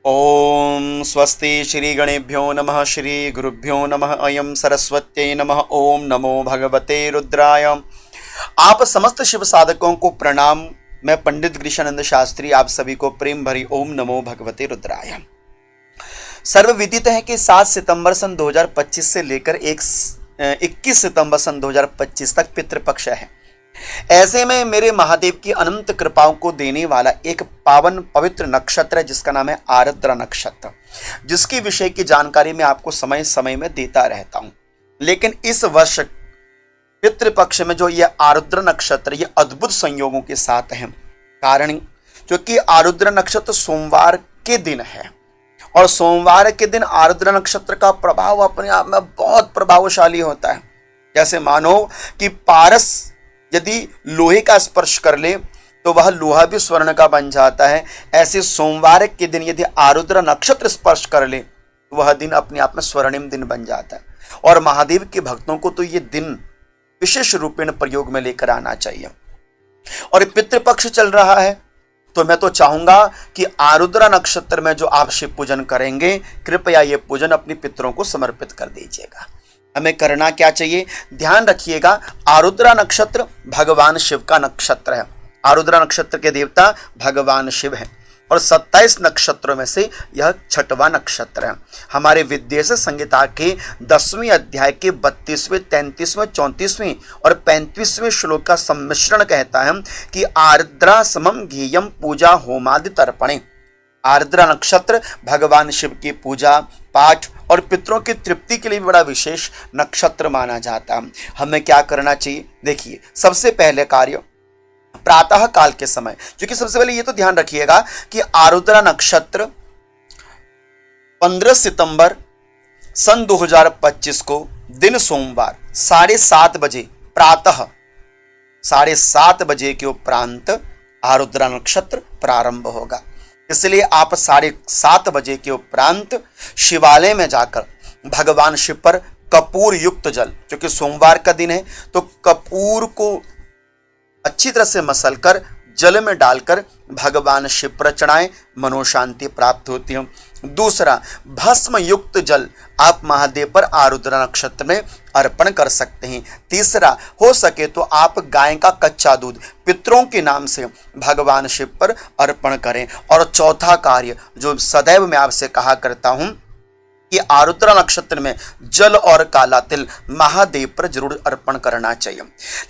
ओम स्वस्ति श्री गणेभ्यो नमः श्री गुरुभ्यो नमः अयं सरस्वत्यै नमः ओम नमो भगवते रुद्राय। आप समस्त शिव साधकों को प्रणाम। मैं पंडित गिरीशानंद शास्त्री आप सभी को प्रेम भरी ओम नमो भगवते रुद्राय। सर्वविदित है कि 7 सितंबर सन 2025 से लेकर 21 सितंबर सन 2025 तक पितृपक्ष है। ऐसे में मेरे महादेव की अनंत कृपाओं को देने वाला एक पावन पवित्र नक्षत्र है जिसका नाम है आर्द्रा नक्षत्र, जिसकी विषय की जानकारी मैं आपको समय समय में देता रहता हूं। लेकिन इस वर्ष पितृपक्ष में जो यह आर्द्रा नक्षत्र ये अद्भुत संयोगों के साथ है। कारण क्योंकि आर्द्रा नक्षत्र सोमवार के दिन है और सोमवार के दिन आर्द्रा नक्षत्र का प्रभाव अपने आप में बहुत प्रभावशाली होता है। जैसे मानो कि पारस यदि लोहे का स्पर्श कर ले तो वह लोहा भी स्वर्ण का बन जाता है। ऐसे सोमवार के दिन यदि आरुद्र नक्षत्र स्पर्श कर ले तो वह दिन अपने आप में स्वर्णिम दिन बन जाता है। और महादेव के भक्तों को तो ये दिन विशेष रूपेण प्रयोग में लेकर आना चाहिए। और पितृपक्ष चल रहा है तो मैं तो चाहूंगा कि आरुद्र नक्षत्र में जो आप शिव पूजन करेंगे, कृपया ये पूजन अपने पितरों को समर्पित कर दीजिएगा। हमें करना क्या चाहिए, ध्यान रखिएगा। आरुद्रा नक्षत्र भगवान शिव का नक्षत्र है। आरुद्रा नक्षत्र के देवता भगवान शिव हैं और 27 नक्षत्रों में से यह 6वां नक्षत्र है। हमारे विद्वेष संहिता के 10वें अध्याय के 32वें, 33वें, 34वें और 35वें श्लोक का सम्मिश्रण कहता है कि आर्द्रा समम घेयम पूजा होमादि तर्पणे। आर्द्रा नक्षत्र भगवान शिव की पूजा पाठ और पितरों की तृप्ति के लिए भी बड़ा विशेष नक्षत्र माना जाता है। हमें क्या करना चाहिए, देखिए सबसे पहले कार्य प्रातः काल के समय, क्योंकि सबसे पहले ये तो ध्यान रखिएगा कि आरुद्रा नक्षत्र 15 सितंबर सन 2025 को दिन सोमवार 7:30 बजे प्रातः 7:30 बजे के उपरांत आरुद्रा नक्षत्र प्रारंभ होगा। इसलिए आप 7:30 बजे के उपरांत शिवालय में जाकर भगवान शिव पर कपूर युक्त जल, क्योंकि सोमवार का दिन है तो कपूर को अच्छी तरह से मसलकर जल में डालकर भगवान शिव पर चढ़ाएं, मनोशांति प्राप्त होती है। दूसरा, भस्म युक्त जल आप महादेव पर आरुद्रा नक्षत्र में अर्पण कर सकते हैं। तीसरा, हो सके तो आप गाय का कच्चा दूध पितरों के नाम से भगवान शिव पर अर्पण करें। और चौथा कार्य जो सदैव मैं आपसे कहा करता हूं कि आरुद्रा नक्षत्र में जल और काला तिल महादेव पर जरूर अर्पण करना चाहिए।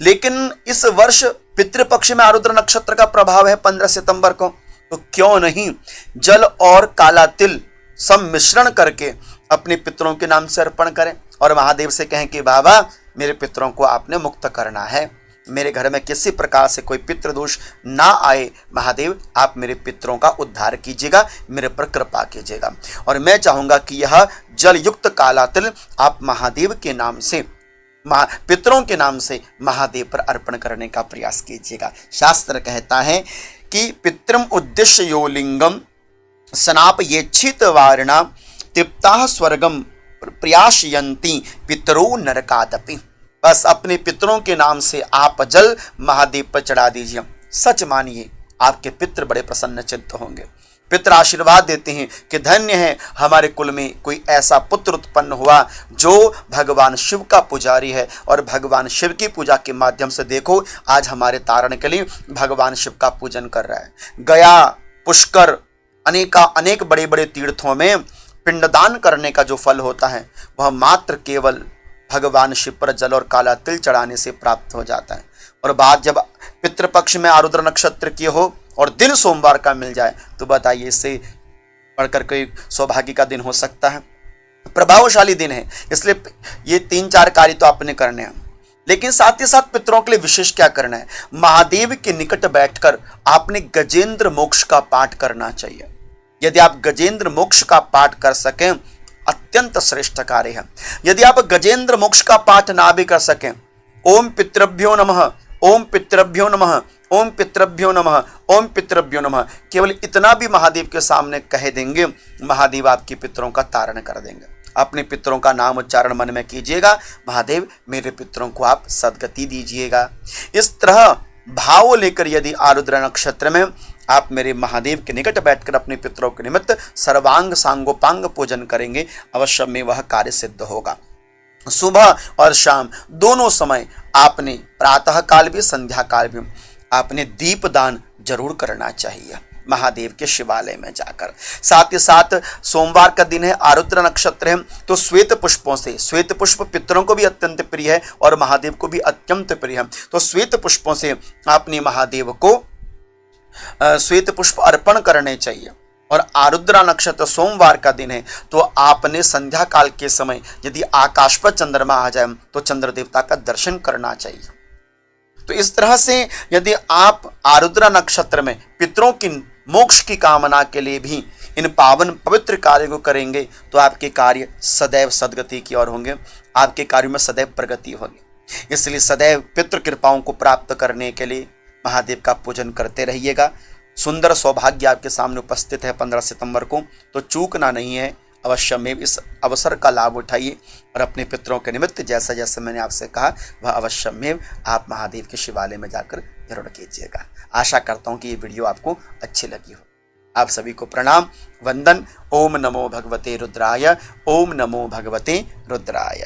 लेकिन इस वर्ष पितृपक्ष में आरुद्रा नक्षत्र का प्रभाव है 15 सितंबर को, तो क्यों नहीं जल और काला तिल सम्मिश्रण करके अपने पितरों के नाम से अर्पण करें और महादेव से कहें कि बाबा मेरे पितरों को आपने मुक्त करना है, मेरे घर में किसी प्रकार से कोई पितृदोष ना आए, महादेव आप मेरे पितरों का उद्धार कीजिएगा, मेरे पर कृपा कीजिएगा। और मैं चाहूंगा कि यह जल युक्त काला तिल आप महादेव के नाम से पितरों के नाम से महादेव पर अर्पण करने का प्रयास कीजिएगा। शास्त्र कहता है कि पितरम उद्देश्य यो लिंगम सनाप येच्छित वारणा तृप्ता स्वर्गम प्रयासयन्ति पितरो नरकादपि। बस अपने पितरों के नाम से आप जल महादेव पर चढ़ा दीजिए। सच मानिए आपके पितृ बड़े प्रसन्न चित्त होंगे। पितृ आशीर्वाद देते हैं कि धन्य है हमारे कुल में कोई ऐसा पुत्र उत्पन्न हुआ जो भगवान शिव का पुजारी है और भगवान शिव की पूजा के माध्यम से देखो आज हमारे तारण के लिए भगवान शिव का पूजन कर रहा है। गया, पुष्कर, अनेक बड़े बड़े तीर्थों में पिंडदान करने का जो फल होता है वह मात्र केवल भगवान शिव पर जल और काला तिल चढ़ाने से प्राप्त हो जाता है। और बात जब पितृपक्ष में आरुद्र नक्षत्र की हो और दिन सोमवार का मिल जाए तो बताइए इससे बढ़कर कोई सौभाग्य का दिन हो सकता है। प्रभावशाली दिन है, इसलिए ये 3-4 कार्य तो आपने करने हैं। लेकिन साथ ही साथ पितरों के लिए विशेष क्या करना है, महादेव के निकट बैठकर आपने गजेंद्र मोक्ष का पाठ करना चाहिए। यदि आप गजेंद्र मोक्ष का पाठ कर सकें अत्यंत श्रेष्ठ कार्य है। यदि आप गजेंद्र मोक्ष का पाठ ना भी कर सकें, ओम पितृभ्यो नमः, ओम पितृभ्यो नमः, ओम पितृभ्यो नमः, ओम पितृभ्यो नमः, केवल इतना भी महादेव के सामने कह देंगे, महादेव आपके पितरों का तारण कर देंगे। अपने पितरों का नाम उच्चारण मन में कीजिएगा, महादेव मेरे पितरों को आप सद्गति दीजिएगा। इस तरह भाव लेकर यदि आरुद्र नक्षत्र में आप मेरे महादेव के निकट बैठकर अपने पितरों के निमित्त सर्वांग सांगोपांग पूजन करेंगे, अवश्य में वह कार्य सिद्ध होगा। सुबह और शाम दोनों समय आपने, प्रातः काल भी संध्या काल भी, आपने दीप दान जरूर करना चाहिए महादेव के शिवालय में जाकर। साथ ही साथ सोमवार का दिन है, आरुद्र नक्षत्र है, तो श्वेत पुष्पों से, श्वेत पुष्प पितरों को भी अत्यंत प्रिय है और महादेव को भी अत्यंत प्रिय है, तो श्वेत पुष्पों से आपने महादेव को श्वेत पुष्प अर्पण करने चाहिए। और आरुद्रा नक्षत्र सोमवार का दिन है, तो आपने संध्या काल के समय यदि आकाश पर चंद्रमा आ जाए तो चंद्र देवता का दर्शन करना चाहिए। तो इस तरह से यदि आप आरुद्रा नक्षत्र में पितरों की मोक्ष की कामना के लिए भी इन पावन पवित्र कार्य को करेंगे तो आपके कार्य सदैव सदगति की ओर होंगे, आपके कार्यों में सदैव प्रगति होगी। इसलिए सदैव पितृ कृपाओं को प्राप्त करने के लिए महादेव का पूजन करते रहिएगा। सुंदर सौभाग्य आपके सामने उपस्थित है 15 सितंबर को, तो चूकना नहीं है, अवश्य में इस अवसर का लाभ उठाइए और अपने पितरों के निमित्त जैसा जैसा मैंने आपसे कहा वह अवश्य में आप महादेव के शिवालय में जाकर जरूर कीजिएगा। आशा करता हूँ कि ये वीडियो आपको अच्छी लगी हो। आप सभी को प्रणाम, वंदन। ओम नमो भगवते रुद्राय, ओम नमो भगवते रुद्राय।